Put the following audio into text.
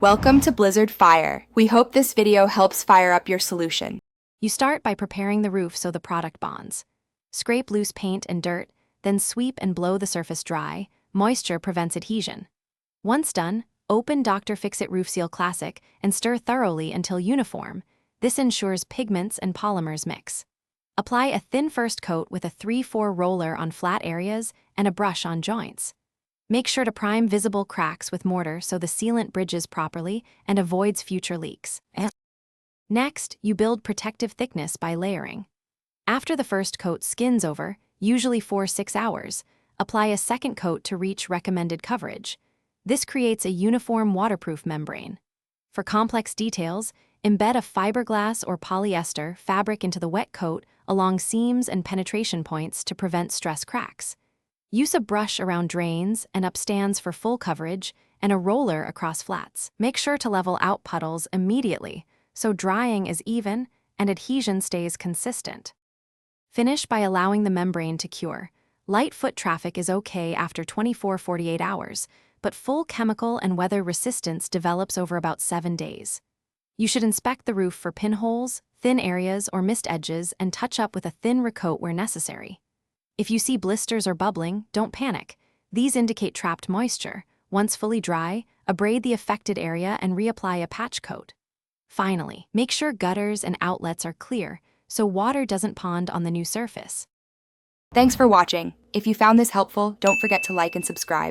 Welcome to Blizzard Fire. We hope this video helps fire up your solution. You start by preparing the roof so the product bonds. Scrape loose paint and dirt, then sweep and blow the surface dry. Moisture prevents adhesion. Once done, open Dr Fixit RoofSeal Classic and stir thoroughly until uniform. This ensures pigments and polymers mix. Apply a thin first coat with a 3-4 roller on flat areas and a brush on joints. Make sure to prime visible cracks with mortar so the sealant bridges properly and avoids future leaks. Next, you build protective thickness by layering. After the first coat skins over, usually 4-6 hours, apply a second coat to reach recommended coverage. This creates a uniform waterproof membrane. For complex details, embed a fiberglass or polyester fabric into the wet coat along seams and penetration points to prevent stress cracks. Use a brush around drains and up stands for full coverage and a roller across flats. Make sure to level out puddles immediately so drying is even and adhesion stays consistent. Finish by allowing the membrane to cure. Light foot traffic is okay after 24-48 hours, but full chemical and weather resistance develops over about 7 days. You should inspect the roof for pinholes, thin areas, or missed edges and touch up with a thin recoat where necessary. If you see blisters or bubbling, don't panic. These indicate trapped moisture. Once fully dry, abrade the affected area and reapply a patch coat. Finally, make sure gutters and outlets are clear so water doesn't pond on the new surface. Thanks for watching. If you found this helpful, don't forget to like and subscribe.